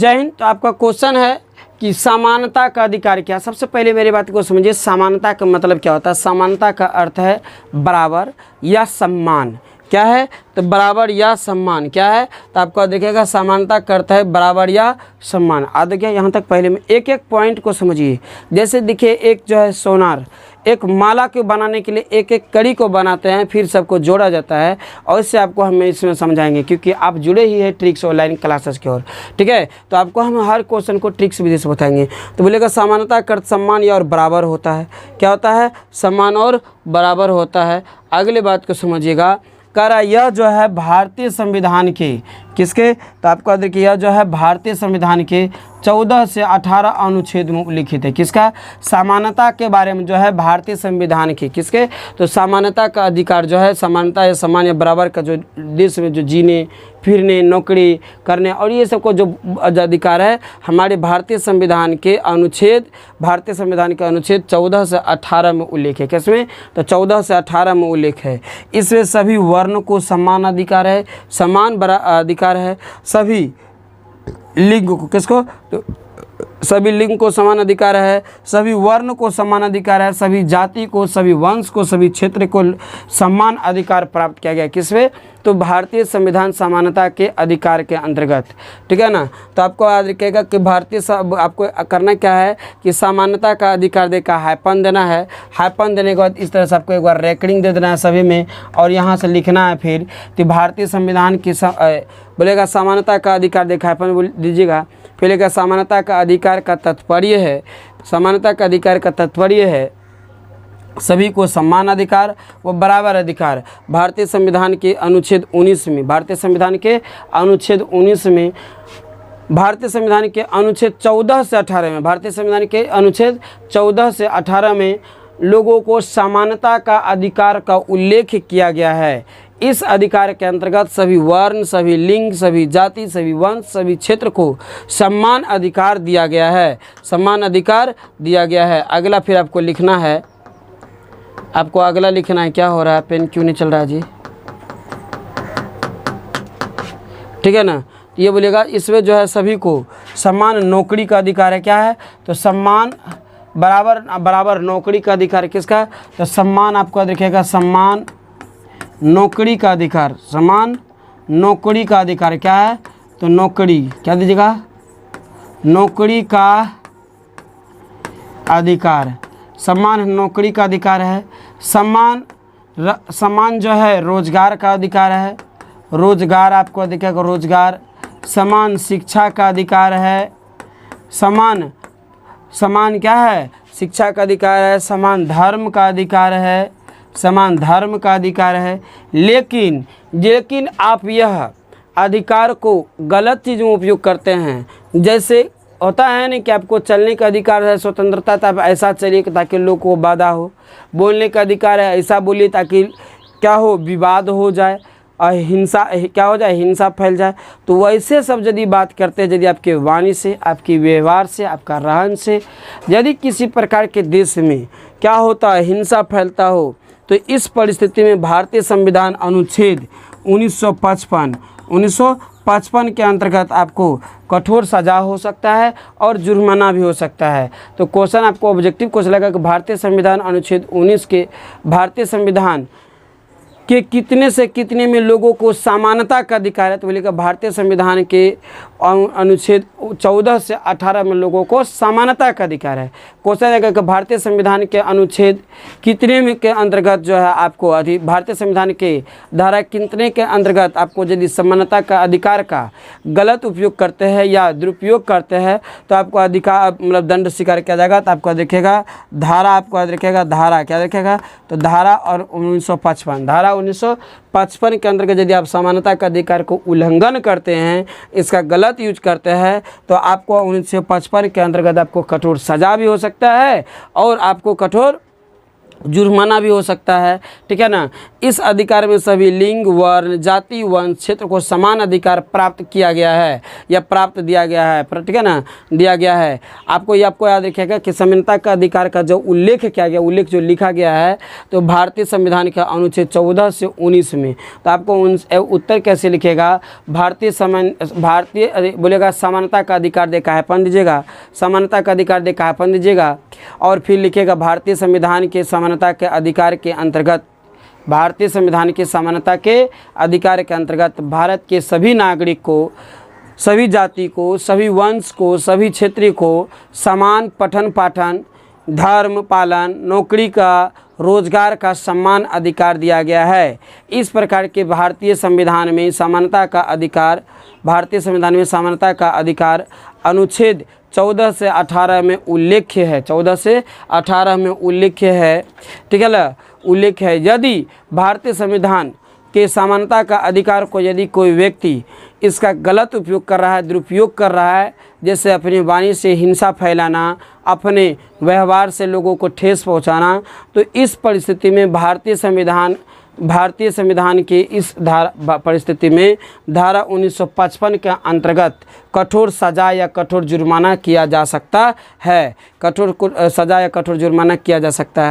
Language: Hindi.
जय हिंद। तो आपका क्वेश्चन है कि समानता का अधिकार क्या। सबसे पहले मेरी बात को समझिए, समानता का मतलब क्या होता है। समानता का अर्थ है बराबर या सम्मान। क्या है? तो बराबर या सम्मान। क्या है? तो आपको देखिएगा समानता का अर्थ है बराबर या सम्मान। आ देखिए यहाँ तक पहले में एक एक पॉइंट को समझिए। जैसे देखिए एक जो है सोनार, एक माला को बनाने के लिए एक एक कड़ी को बनाते हैं, फिर सबको जोड़ा जाता है, और इससे आपको हम इसमें समझाएंगे क्योंकि आप जुड़े ही है ट्रिक्स ऑनलाइन क्लासेस की ओर। ठीक है, तो आपको हम हर क्वेश्चन को ट्रिक्स विधि से बताएंगे। तो बोलेगा समानता का अर्थ सम्मान या और बराबर होता है। क्या होता है? सम्मान और बराबर होता है। अगले बात को समझिएगा, करा यह जो है भारतीय संविधान के किसके, तो आपको देखिए यह जो है भारतीय संविधान के 14 से 18 अनुच्छेद में उल्लिखित है। किसका? समानता के बारे में जो है भारतीय संविधान के किसके, तो समानता का अधिकार जो है, समानता या समान या बराबर का जो देश में जो जीने फिरने नौकरी करने और ये सब को जो अधिकार है हमारे भारतीय संविधान के अनुच्छेद 14 से 18 में उल्लेख है। किसमें? तो 14 से 18 में उल्लेख है। इसमें सभी वर्ण को समान अधिकार है, समान अधिकार है। सभी लिंग को किसको, तो सभी लिंग को समान अधिकार है, सभी वर्ण को समान अधिकार है, सभी जाति को, सभी वंश को, सभी क्षेत्र को समान अधिकार प्राप्त किया गया। किसमें? तो भारतीय संविधान समानता के अधिकार के अंतर्गत। ठीक है ना। तो आपको याद रखिएगा कि आपको करना क्या है कि समानता का अधिकार देखा हाइपन देना है। हाइपन देने के बाद इस तरह से आपको एक बार रेकरिंग दे देना है सभी में, और यहाँ से लिखना है फिर कि भारतीय संविधान की बोलेगा समानता का अधिकार देखा हाइपन बोल दीजिएगा। फिर लेगा समानता का अधिकार का तात्पर्य है, समानता का अधिकार का तात्पर्य है सभी को समान अधिकार व बराबर अधिकार। भारतीय संविधान के अनुच्छेद 19 में, भारतीय संविधान के अनुच्छेद 19 में, भारतीय संविधान के अनुच्छेद 14 से 18 में, भारतीय संविधान के अनुच्छेद 14 से 18 में लोगों को समानता का अधिकार का उल्लेख किया गया है। इस अधिकार के अंतर्गत सभी वर्ण, सभी लिंग, सभी जाति, सभी वंश, सभी क्षेत्र को समान अधिकार दिया गया है, समान अधिकार दिया गया है। अगला फिर आपको लिखना है, आपको अगला लिखना है। क्या हो रहा है? पेन क्यों नहीं चल रहा है जी? ठीक है ना। ये बोलेगा इसमें जो है सभी को समान नौकरी का अधिकार है। क्या है? तो सम्मान बराबर नौकरी का अधिकार। किसका? तो सम्मान आपको देखिएगा, सम्मान नौकरी का अधिकार, समान नौकरी का अधिकार। क्या है? तो नौकरी, क्या दीजिएगा? नौकरी का अधिकार, समान नौकरी का अधिकार है। समान जो है रोजगार का अधिकार है, रोजगार आपको देखिएगा, रोजगार। समान शिक्षा का अधिकार है, समान क्या है? शिक्षा का अधिकार है। समान धर्म का अधिकार है, समान धर्म का अधिकार है। लेकिन आप यह अधिकार को गलत चीज़ में उपयोग करते हैं। जैसे होता है ना कि आपको चलने का अधिकार है, स्वतंत्रता, तो आप ऐसा चलिए ताकि लोग को बाधा हो। बोलने का अधिकार है, ऐसा बोलिए ताकि क्या हो, विवाद हो जाए और हिंसा क्या हो जाए, हिंसा फैल जाए। तो वैसे सब यदि बात करते हैं, यदि आपके वाणी से, आपके व्यवहार से, आपका रहन से यदि किसी प्रकार के देश में क्या होता है, हिंसा फैलता हो, तो इस परिस्थिति में भारतीय संविधान अनुच्छेद 1955 के अंतर्गत आपको कठोर सजा हो सकता है और जुर्माना भी हो सकता है। तो क्वेश्चन आपको ऑब्जेक्टिव क्वेश्चन लगा कि भारतीय संविधान अनुच्छेद 19 के भारतीय संविधान के कितने से कितने में लोगों को समानता का अधिकार है। तो बोलेगा भारतीय संविधान के अनुच्छेद 14 से 18 में लोगों को समानता का अधिकार है। क्वेश्चन है कि भारतीय संविधान के अनुच्छेद कितने में के अंतर्गत जो है आपको भारतीय संविधान के धारा कितने के अंतर्गत आपको यदि समानता का अधिकार का गलत उपयोग करते हैं या दुरुपयोग करते हैं तो आपको अधिकार मतलब दंड स्वीकार किया जाएगा। तो आपको देखेगा धारा, आपको देखेगा धारा, क्या देखेगा? तो धारा और 1955, धारा 1955 के अंतर्गत यदि आप समानता का अधिकार को उल्लंघन करते हैं, इसका गलत यूज करते हैं, तो आपको 1955 के अंतर्गत आपको कठोर सजा भी हो सकता है और आपको कठोर जुर्माना भी हो सकता है, ठीक है ना। इस अधिकार में सभी लिंग, वर्ण, जाति, वंश, क्षेत्र को समान अधिकार प्राप्त किया गया है या प्राप्त दिया गया है, ठीक है ना, दिया गया है। आपको याद रखिएगा कि समानता का अधिकार का जो उल्लेख किया गया, उल्लेख जो लिखा गया है तो भारतीय संविधान का अनुच्छेद 14 से 19 में। तो आपको उत्तर कैसे लिखेगा, बोलेगा समानता का अधिकार देखा है, पढ़ दीजिएगा, समानता का अधिकार देखा है, पढ़ दीजिएगा, और फिर लिखेगा भारतीय संविधान के समानता के अधिकार के अंतर्गत, भारतीय संविधान के समानता के अधिकार के अंतर्गत भारत के सभी नागरिक को, सभी जाति को, सभी वंश को, सभी क्षेत्रीय को समान पठन पाठन, धर्म पालन, नौकरी का, रोजगार का समान अधिकार दिया गया है। इस प्रकार के भारतीय संविधान में समानता का अधिकार, भारतीय संविधान में समानता का अधिकार अनुच्छेद 14 से 18 में उल्लेख है, 14 से 18 में उल्लेख है, ठीक है ना, उल्लेख है। यदि भारतीय संविधान के समानता का अधिकार को यदि कोई व्यक्ति इसका गलत उपयोग कर रहा है, दुरुपयोग कर रहा है, जैसे अपनी वाणी से हिंसा फैलाना, अपने व्यवहार से लोगों को ठेस पहुंचाना, तो इस परिस्थिति में भारतीय संविधान के इस परिस्थिति में धारा 1955 के अंतर्गत कठोर सजा या कठोर जुर्माना किया जा सकता है, कठोर सजा या कठोर जुर्माना किया जा सकता है।